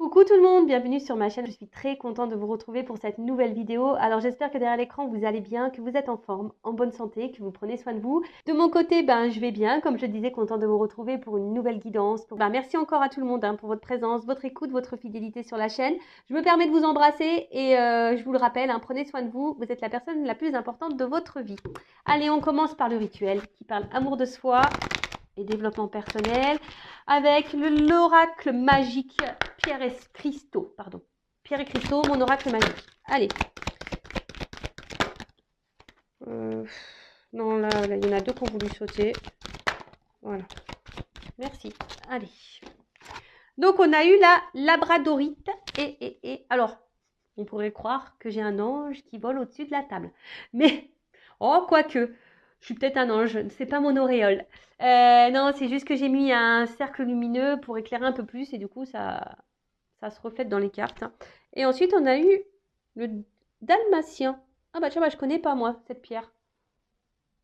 Coucou tout le monde, bienvenue sur ma chaîne. Je suis très contente de vous retrouver pour cette nouvelle vidéo. Alors j'espère que derrière l'écran vous allez bien, que vous êtes en forme, en bonne santé, que vous prenez soin de vous. De mon côté, je vais bien, comme je disais, contente de vous retrouver pour une nouvelle guidance. Merci encore à tout le monde pour votre présence, votre écoute, votre fidélité sur la chaîne. Je me permets de vous embrasser et je vous le rappelle, prenez soin de vous. Vous êtes la personne la plus importante de votre vie. Allez, on commence par le rituel qui parle amour de soi et développement personnel avec l'oracle magique Pierre et Cristaux, Pierre et Cristaux, mon oracle magique. Allez. Non, là, il y en a deux qui ont voulu sauter. Voilà. Merci. Allez. Donc, on a eu la labradorite. Alors, on pourrait croire que j'ai un ange qui vole au-dessus de la table. Mais, oh, quoique, je suis peut-être un ange, c'est pas mon auréole. Non, c'est juste que j'ai mis un cercle lumineux pour éclairer un peu plus et du coup, ça se reflète dans les cartes. Et ensuite, on a eu le dalmatien. Ah bah tiens, je connais pas moi, cette pierre.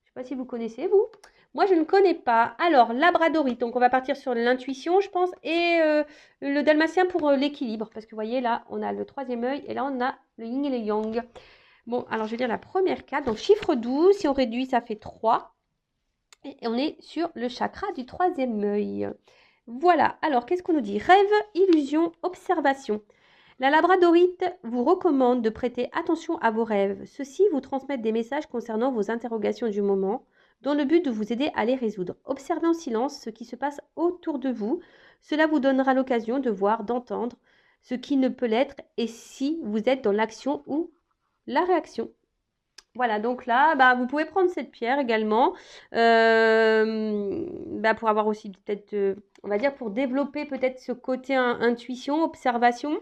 Je sais pas si vous connaissez, vous. Moi, je ne connais pas. Alors, labradorite, donc on va partir sur l'intuition, je pense, et le dalmatien pour l'équilibre. Parce que vous voyez, là, on a le troisième œil et là, on a le yin et le yang. Bon, alors je vais dire la première carte. Donc, chiffre 12, si on réduit, ça fait 3. Et on est sur le chakra du troisième œil. Voilà, alors qu'est-ce qu'on nous dit? Rêve, illusion, observation. La labradorite vous recommande de prêter attention à vos rêves. Ceux-ci vous transmettent des messages concernant vos interrogations du moment, dans le but de vous aider à les résoudre. Observez en silence ce qui se passe autour de vous. Cela vous donnera l'occasion de voir, d'entendre ce qui ne peut l'être et si vous êtes dans l'action ou la réaction. Voilà, donc là, vous pouvez prendre cette pierre également pour avoir aussi peut-être, on va dire, pour développer peut-être ce côté intuition, observation.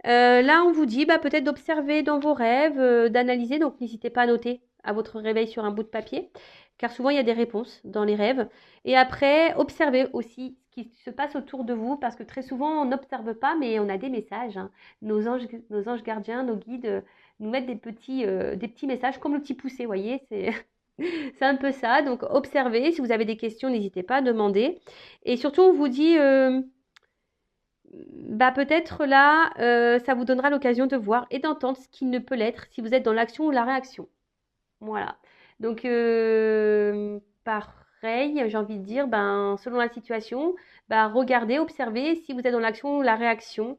Là, on vous dit peut-être d'observer dans vos rêves, d'analyser, donc n'hésitez pas à noter à votre réveil sur un bout de papier, car souvent il y a des réponses dans les rêves. Et après, observez aussi ce qui se passe autour de vous, parce que très souvent on n'observe pas, mais on a des messages. Nos anges gardiens, nos guides nous mettent des petits messages, comme le petit poussé, vous voyez, c'est... C'est un peu ça, donc observez. Si vous avez des questions, n'hésitez pas à demander. Et surtout, on vous dit, peut-être là, ça vous donnera l'occasion de voir et d'entendre ce qui ne peut l'être si vous êtes dans l'action ou la réaction. Voilà. Donc, pareil, j'ai envie de dire, selon la situation, regardez, observez si vous êtes dans l'action ou la réaction.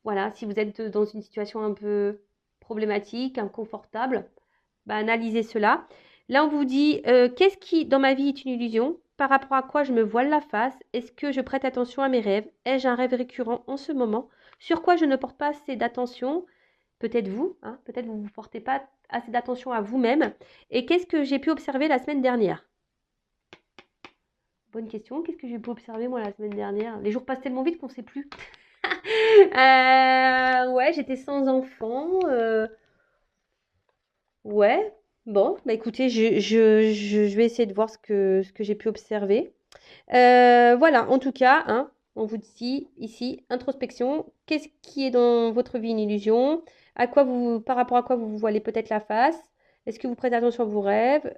Voilà, si vous êtes dans une situation un peu problématique, inconfortable, analysez cela. Là, on vous dit, qu'est-ce qui, dans ma vie, est une illusion? Par rapport à quoi je me voile la face? Est-ce que je prête attention à mes rêves? Ai-je un rêve récurrent en ce moment? Sur quoi je ne porte pas assez d'attention? Peut-être vous, peut-être vous ne portez pas assez d'attention à vous-même. Et qu'est-ce que j'ai pu observer la semaine dernière? Bonne question. Qu'est-ce que j'ai pu observer moi la semaine dernière? Les jours passent tellement vite qu'on ne sait plus. Ouais, j'étais sans enfant. Ouais, bon, écoutez, je vais essayer de voir ce que j'ai pu observer. Voilà, en tout cas, on vous dit ici, introspection, qu'est-ce qui est dans votre vie une illusion? Par rapport à quoi vous vous voilez peut-être la face? Est-ce que vous prêtez attention à vos rêves?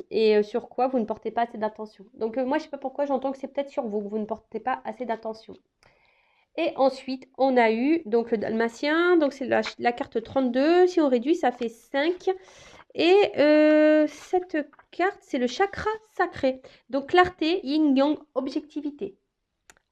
Et sur quoi vous ne portez pas assez d'attention? Donc moi, je ne sais pas pourquoi j'entends que c'est peut-être sur vous que vous ne portez pas assez d'attention. Et ensuite, on a eu donc le dalmatien, donc c'est la carte 32. Si on réduit, ça fait 5. Et cette carte, c'est le chakra sacré. Donc clarté, yin-yang, objectivité.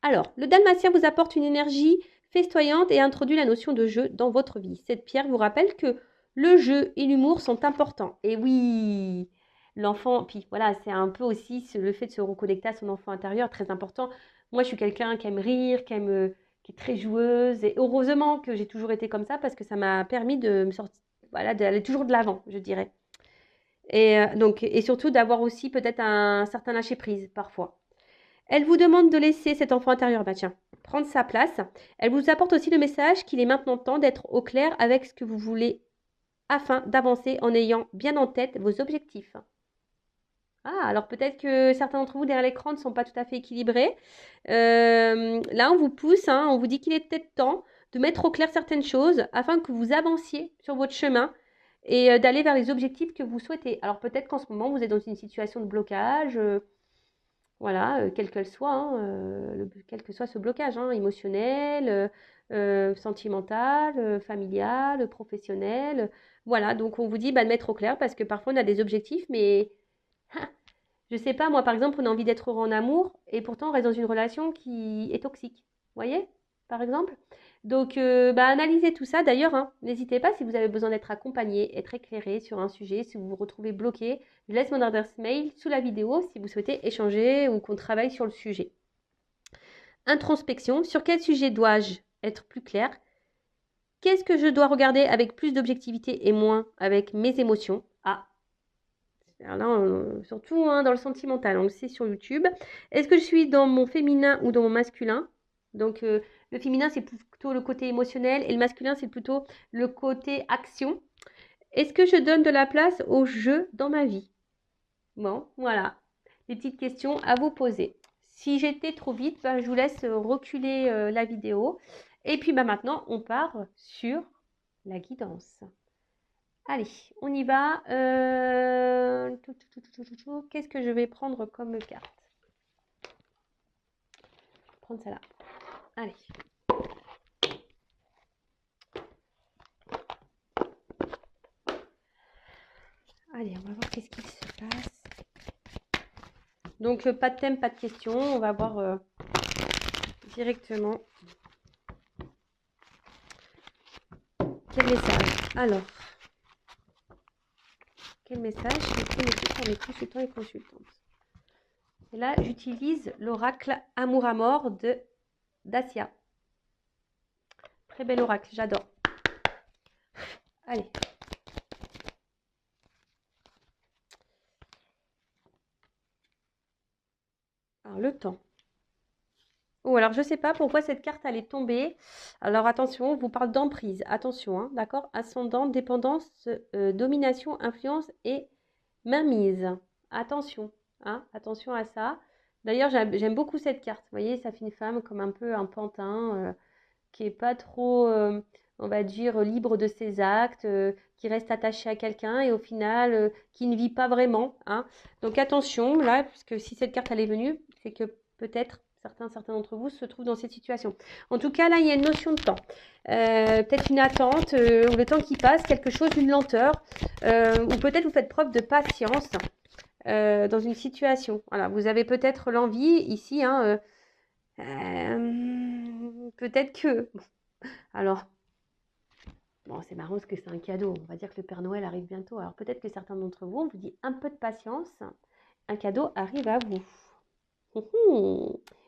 Alors, le dalmatien vous apporte une énergie festoyante et introduit la notion de jeu dans votre vie. Cette pierre vous rappelle que le jeu et l'humour sont importants. Et oui, l'enfant, puis voilà, c'est un peu aussi le fait de se reconnecter à son enfant intérieur, très important. Moi, je suis quelqu'un qui aime rire, qui est très joueuse. Et heureusement que j'ai toujours été comme ça parce que ça m'a permis de me sortir, voilà, d'aller toujours de l'avant, je dirais. Et surtout d'avoir aussi peut-être un certain lâcher-prise parfois. Elle vous demande de laisser cet enfant intérieur, prendre sa place. Elle vous apporte aussi le message qu'il est maintenant temps d'être au clair avec ce que vous voulez afin d'avancer en ayant bien en tête vos objectifs. Ah, alors peut-être que certains d'entre vous derrière l'écran ne sont pas tout à fait équilibrés. Là, on vous pousse, on vous dit qu'il est peut-être temps de mettre au clair certaines choses afin que vous avanciez sur votre chemin et d'aller vers les objectifs que vous souhaitez. Alors peut-être qu'en ce moment, vous êtes dans une situation de blocage. Voilà, quel qu'elle soit, hein, quel que soit ce blocage, hein, émotionnel, sentimental, familial, professionnel. Voilà, donc on vous dit bah, de mettre au clair parce que parfois on a des objectifs, mais je sais pas, moi par exemple, on a envie d'être heureux en amour et pourtant on reste dans une relation qui est toxique. Vous voyez, par exemple? Donc, bah, analysez tout ça. D'ailleurs, hein, n'hésitez pas si vous avez besoin d'être accompagné, être éclairé sur un sujet, si vous vous retrouvez bloqué, je laisse mon adresse mail sous la vidéo si vous souhaitez échanger ou qu'on travaille sur le sujet. Introspection, sur quel sujet dois-je être plus clair? Qu'est-ce que je dois regarder avec plus d'objectivité et moins avec mes émotions? Ah, alors là, surtout hein, dans le sentimental, on le sait sur YouTube. Est-ce que je suis dans mon féminin ou dans mon masculin? Donc, le féminin, c'est plutôt le côté émotionnel et le masculin, c'est plutôt le côté action. Est-ce que je donne de la place au jeu dans ma vie? Bon, voilà. Des petites questions à vous poser. Si j'étais trop vite, bah, je vous laisse reculer la vidéo. Et puis bah, maintenant, on part sur la guidance. Allez, on y va. Qu'est-ce que je vais prendre comme carte? Je vais prendre celle-là. Allez. Allez, on va voir qu'est-ce qu'il se passe. Donc, pas de thème, pas de question. On va voir directement quel message. Alors, quel message est connecté par mes consultants et consultantes? Et là, j'utilise l'oracle Amour à mort de Dacia. Très bel oracle, j'adore. Allez. Alors, le temps. Oh, alors je ne sais pas pourquoi cette carte elle est tombée. Alors attention, on vous parle d'emprise. Attention, hein, d'accord? Ascendant, dépendance, domination, influence et mainmise. Attention, hein, attention à ça. D'ailleurs, j'aime beaucoup cette carte. Vous voyez, ça fait une femme comme un peu un pantin qui n'est pas trop, on va dire, libre de ses actes, qui reste attaché à quelqu'un et au final, qui ne vit pas vraiment. Hein. Donc attention, là, parce que si cette carte elle est venue, c'est que peut-être certains d'entre vous se trouvent dans cette situation. En tout cas, là, il y a une notion de temps. Peut-être une attente, ou le temps qui passe, quelque chose, une lenteur, ou peut-être vous faites preuve de patience dans une situation. Voilà, vous avez peut-être l'envie ici, hein, peut-être que... Alors, bon, c'est marrant parce que c'est un cadeau. On va dire que le Père Noël arrive bientôt. Alors peut-être que certains d'entre vous, on vous dit un peu de patience. Un cadeau arrive à vous.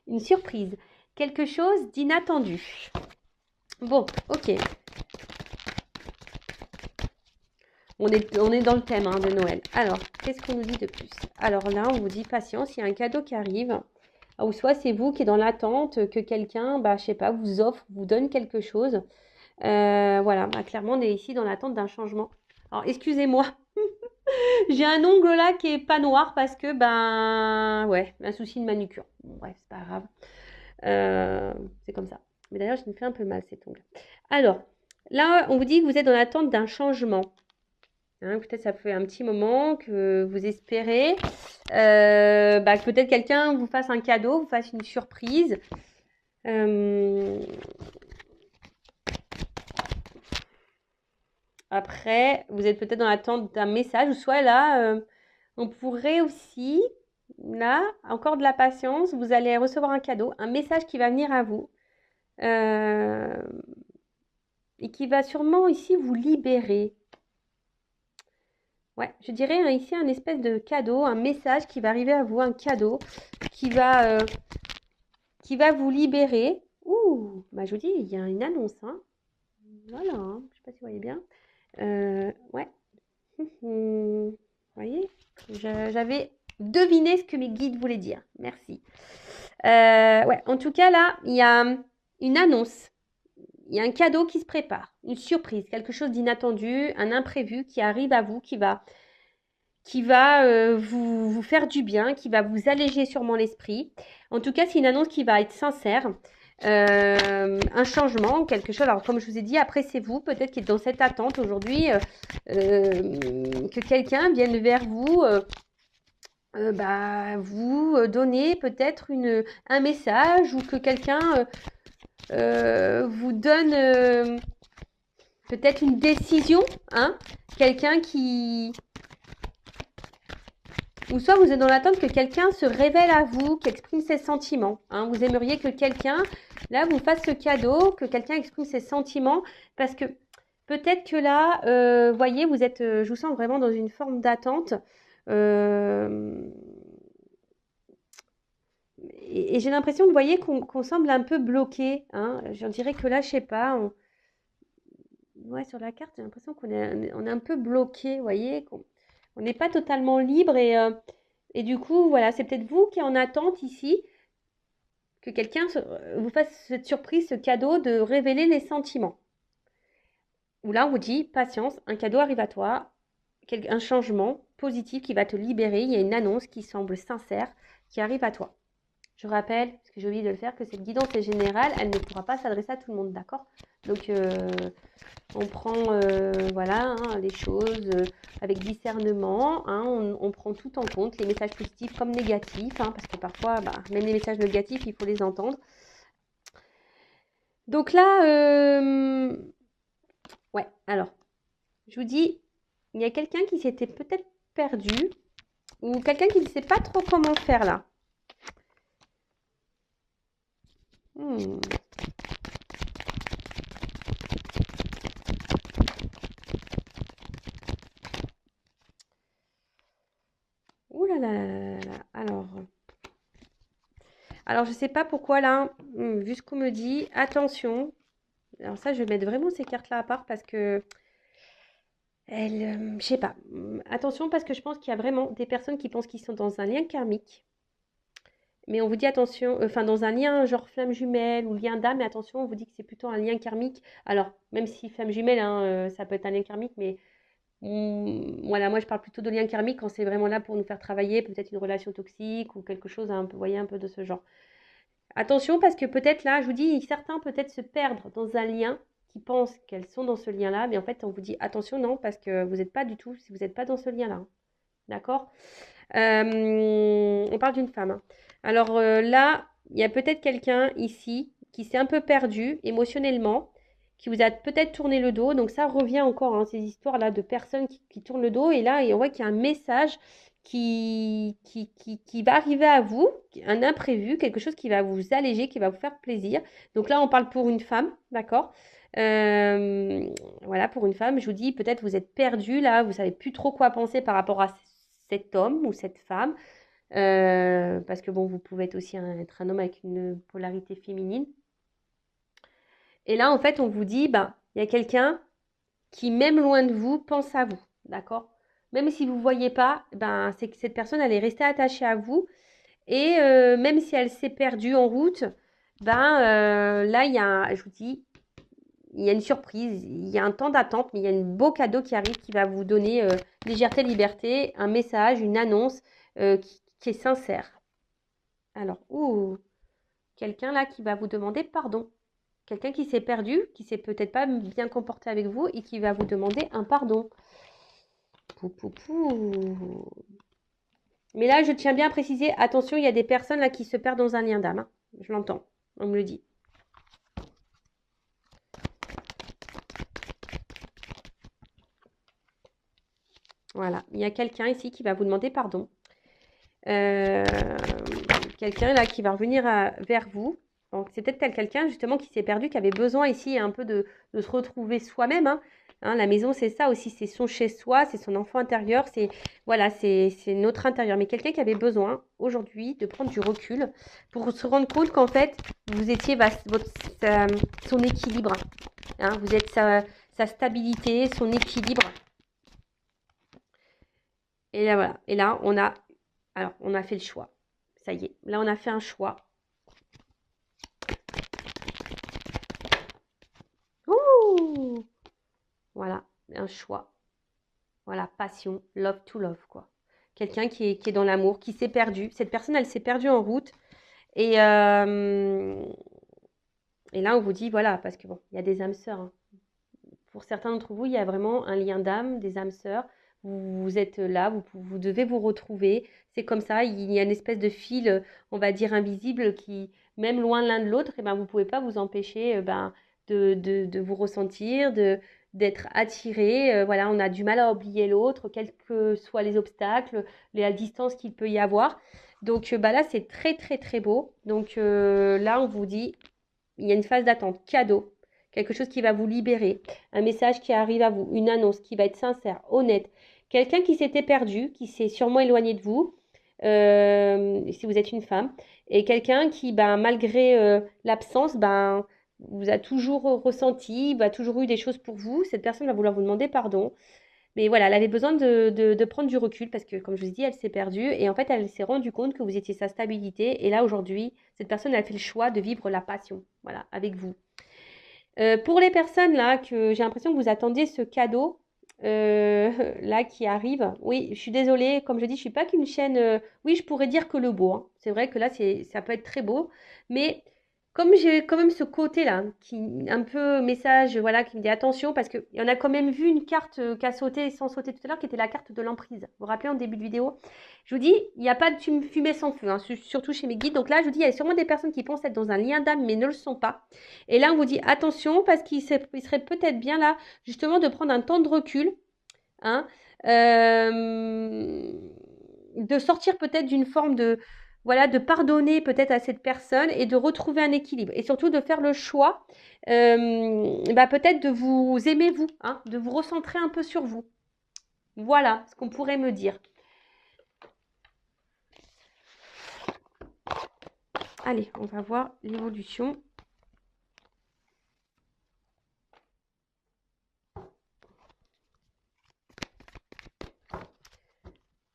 Une surprise. Quelque chose d'inattendu. Bon, ok. On est dans le thème hein, de Noël. Alors, qu'est-ce qu'on nous dit de plus? Alors là, on vous dit patience, il y a un cadeau qui arrive. Ou soit c'est vous qui est dans l'attente que quelqu'un, bah, je sais pas, vous offre, vous donne quelque chose. Voilà, bah, clairement, on est ici dans l'attente d'un changement. Alors, excusez-moi. J'ai un ongle là qui est pas noir parce que, ben, ouais, un souci de manucure. Bon, bref, c'est pas grave. C'est comme ça. Mais d'ailleurs, je me fais un peu mal cet ongle. Alors, là, on vous dit que vous êtes dans l'attente d'un changement. Hein, peut-être ça fait un petit moment que vous espérez bah, que peut-être quelqu'un vous fasse un cadeau, vous fasse une surprise. Après, vous êtes peut-être dans l'attente d'un message, ou soit là, on pourrait aussi, là, encore de la patience, vous allez recevoir un cadeau, un message qui va venir à vous, et qui va sûrement ici vous libérer. Ouais, je dirais hein, ici un espèce de cadeau, un message qui va arriver à vous, un cadeau qui va vous libérer. Ouh, bah je vous dis, il y a une annonce, hein. Voilà, hein, je ne sais pas si vous voyez bien. Ouais. Vous voyez, j'avais deviné ce que mes guides voulaient dire. Merci. Ouais, en tout cas, là, il y a une annonce. Il y a un cadeau qui se prépare, une surprise, quelque chose d'inattendu, un imprévu qui arrive à vous, qui va vous faire du bien, qui va vous alléger sûrement l'esprit. En tout cas, c'est une annonce qui va être sincère. Un changement, quelque chose. Alors, comme je vous ai dit, après, c'est vous, peut-être qui êtes dans cette attente aujourd'hui, que quelqu'un vienne vers vous bah, vous donnez peut-être un message ou que quelqu'un vous donne peut-être une décision, hein, quelqu'un qui... Ou soit vous êtes dans l'attente que quelqu'un se révèle à vous, qu'exprime ses sentiments. Hein. Vous aimeriez que quelqu'un, là, vous fasse ce cadeau, que quelqu'un exprime ses sentiments, parce que peut-être que là, voyez, vous êtes, je vous sens vraiment dans une forme d'attente. Euh, et j'ai l'impression, vous voyez, qu'on semble un peu bloqué. Hein. J'en dirais que là, je sais pas, ouais, sur la carte, j'ai l'impression qu'on est un peu bloqué, vous voyez, on n'est pas totalement libre et du coup, voilà, c'est peut-être vous qui êtes en attente ici, que quelqu'un vous fasse cette surprise, ce cadeau de révéler les sentiments. Où là, on vous dit, patience, un cadeau arrive à toi, un changement positif qui va te libérer, il y a une annonce qui semble sincère, qui arrive à toi. Je rappelle, parce que j'ai oublié de le faire, que cette guidance est générale, elle ne pourra pas s'adresser à tout le monde, d'accord? Donc, on prend voilà, hein, les choses avec discernement, hein, on prend tout en compte, les messages positifs comme négatifs, hein, parce que parfois, bah, même les messages négatifs, il faut les entendre. Donc là, ouais, alors, je vous dis, il y a quelqu'un qui s'était peut-être perdu, ou quelqu'un qui ne sait pas trop comment faire là. Hmm. Ouh là là là là là. Alors je sais pas pourquoi là, vu ce qu'on me dit, attention. Alors ça, je vais mettre vraiment ces cartes-là à part parce que je sais pas. Attention parce que je pense qu'il y a vraiment des personnes qui pensent qu'ils sont dans un lien karmique. Mais on vous dit attention, enfin dans un lien genre flamme jumelle ou lien d'âme, mais attention, on vous dit que c'est plutôt un lien karmique. Alors, même si flamme jumelle, hein, ça peut être un lien karmique, mais voilà, moi je parle plutôt de lien karmique quand c'est vraiment là pour nous faire travailler, peut-être une relation toxique ou quelque chose, un peu, vous voyez, un peu de ce genre. Attention parce que peut-être là, je vous dis, certains peut-être se perdre dans un lien qui pensent qu'elles sont dans ce lien-là, mais en fait on vous dit attention non parce que vous n'êtes pas du tout, si vous n'êtes pas dans ce lien-là, hein. D'accord? On parle d'une femme, hein. Alors là, il y a peut-être quelqu'un ici qui s'est un peu perdu émotionnellement, qui vous a peut-être tourné le dos. Donc ça revient encore, hein, ces histoires-là de personnes qui tournent le dos. Et là, on voit qu'il y a un message qui va arriver à vous, un imprévu, quelque chose qui va vous alléger, qui va vous faire plaisir. Donc là, on parle pour une femme, d'accord? Euh, voilà, pour une femme, je vous dis, peut-être vous êtes perdu là, vous savez plus trop quoi penser par rapport à cet homme ou cette femme. Parce que bon, vous pouvez être aussi être un homme avec une polarité féminine. Et là, en fait, on vous dit, ben, il y a quelqu'un qui, même loin de vous, pense à vous. D'accord? Même si vous ne voyez pas, ben, c'est que cette personne, elle est restée attachée à vous. Et même si elle s'est perdue en route, ben, là, je vous dis, il y a une surprise, il y a un temps d'attente, mais il y a un beau cadeau qui arrive qui va vous donner légèreté, liberté, un message, une annonce qui est sincère. Alors, quelqu'un là qui va vous demander pardon. Quelqu'un qui s'est perdu, qui s'est peut-être pas bien comporté avec vous et qui va vous demander un pardon. Pou, pou, pou. Mais là, je tiens bien à préciser, attention, il y a des personnes là qui se perdent dans un lien d'âme, hein. Je l'entends, on me le dit. Voilà, il y a quelqu'un ici qui va vous demander pardon. Euh, Quelqu'un là qui va revenir vers vous. Donc c'est peut-être quelqu'un justement qui s'est perdu, qui avait besoin ici un peu de se retrouver soi-même, hein. Hein, la maison, c'est ça aussi, c'est son chez-soi, c'est son enfant intérieur, c'est voilà, c'est notre intérieur. Mais quelqu'un qui avait besoin aujourd'hui de prendre du recul pour se rendre compte qu'en fait, vous étiez son équilibre, hein, vous êtes sa stabilité, son équilibre. Et là, voilà. Et là, on a fait le choix. Ça y est, là, on a fait un choix. Ouh! Voilà, un choix. Voilà, passion, love to love, quoi. Quelqu'un qui est dans l'amour, qui s'est perdu. Cette personne, elle s'est perdue en route. Et, et là, on vous dit, voilà, parce que bon, il y a des âmes sœurs, hein. Pour certains d'entre vous, il y a vraiment un lien d'âme, des âmes sœurs. vous êtes là, vous devez vous retrouver. C'est comme ça, il y a une espèce de fil, on va dire invisible, qui, même loin l'un de l'autre, et ben, vous ne pouvez pas vous empêcher ben, de vous ressentir, d'être attiré. Voilà, on a du mal à oublier l'autre, quels que soient les obstacles, la distance qu'il peut y avoir. Donc bah là, c'est très très très beau. Donc là, on vous dit, il y a une phase d'attente, cadeau, quelque chose qui va vous libérer, un message qui arrive à vous, une annonce qui va être sincère, honnête, quelqu'un qui s'était perdu, qui s'est sûrement éloigné de vous, si vous êtes une femme, et quelqu'un qui, ben, malgré l'absence, ben, vous a toujours ressenti, va toujours eu des choses pour vous. Cette personne va vouloir vous demander pardon. Mais voilà, elle avait besoin de prendre du recul parce que, comme je vous ai dit, elle s'est perdue et en fait, elle s'est rendue compte que vous étiez sa stabilité. Et là, aujourd'hui, cette personne, elle a fait le choix de vivre la passion, voilà, avec vous. Pour les personnes là, que j'ai l'impression que vous attendiez ce cadeau là qui arrive, oui, je suis désolée, comme je dis, je suis pas qu'une chaîne. Oui, je pourrais dire que le beau, hein. C'est vrai que là, ça peut être très beau, mais comme j'ai quand même ce côté-là, qui un peu message, voilà, qui me dit attention, parce qu'il y en a quand même vu une carte qui a sauté sans sauter tout à l'heure, qui était la carte de l'emprise. Vous vous rappelez en début de vidéo? Je vous dis, il n'y a pas de fumée sans feu, hein, surtout chez mes guides. Donc là, je vous dis, il y a sûrement des personnes qui pensent être dans un lien d'âme, mais ne le sont pas. Et là, on vous dit attention, parce il serait peut-être bien là, justement, de prendre un temps de recul, hein, de sortir peut-être d'une forme de, voilà, de pardonner peut-être à cette personne et de retrouver un équilibre. Et surtout de faire le choix, bah, peut-être de vous aimer vous, hein, de vous recentrer un peu sur vous. Voilà ce qu'on pourrait me dire. Allez, on va voir l'évolution.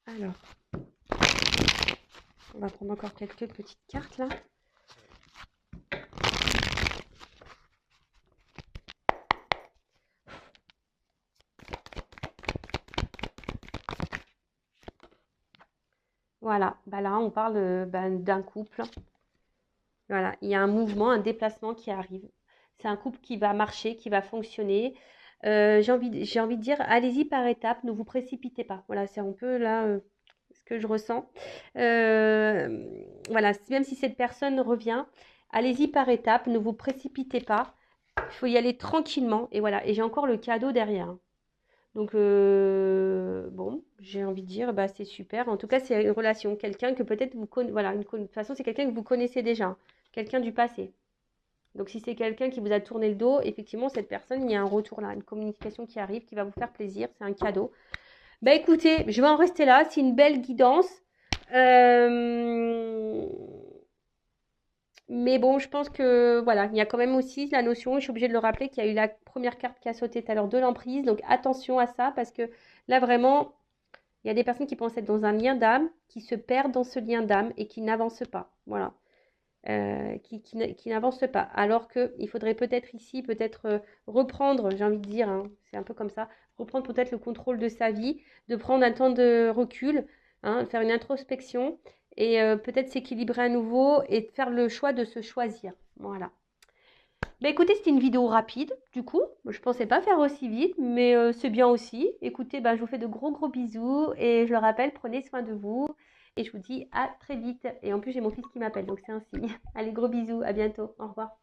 Alors, on va prendre encore quelques petites cartes là. Voilà, bah là on parle d'un couple. Voilà, il y a un mouvement, un déplacement qui arrive. C'est un couple qui va marcher, qui va fonctionner. J'ai envie de dire, allez-y par étapes, ne vous précipitez pas. Voilà, c'est un peu là ce que je ressens. Euh, voilà, même si cette personne revient, allez-y par étapes, ne vous précipitez pas. Il faut y aller tranquillement. Et voilà, et j'ai encore le cadeau derrière, hein. Donc, bon, j'ai envie de dire, bah, c'est super. En tout cas, c'est une relation, quelqu'un que peut-être vous connaissez. Voilà, de toute façon, c'est quelqu'un que vous connaissez déjà, quelqu'un du passé. Donc, si c'est quelqu'un qui vous a tourné le dos, effectivement, cette personne, il y a un retour là, une communication qui arrive, qui va vous faire plaisir. C'est un cadeau. Bah, écoutez, je vais en rester là. C'est une belle guidance. Euh, Mais bon, je pense que voilà, il y a quand même aussi la notion, je suis obligée de le rappeler, qu'il y a eu la première carte qui a sauté tout à l'heure de l'emprise. Donc attention à ça, parce que là vraiment, il y a des personnes qui pensent être dans un lien d'âme, qui se perdent dans ce lien d'âme et qui n'avancent pas. Voilà. Qui n'avancent pas. Alors qu'il faudrait peut-être ici, peut-être reprendre, j'ai envie de dire, hein, c'est un peu comme ça, reprendre peut-être le contrôle de sa vie, de prendre un temps de recul, hein, faire une introspection et peut-être s'équilibrer à nouveau et faire le choix de se choisir. Voilà. Bah écoutez, c'était une vidéo rapide, du coup, je pensais pas faire aussi vite, mais c'est bien aussi. Écoutez, bah, je vous fais de gros gros bisous et je le rappelle, prenez soin de vous et je vous dis à très vite. Et en plus, j'ai mon fils qui m'appelle, donc c'est un signe. Allez, gros bisous, à bientôt, au revoir.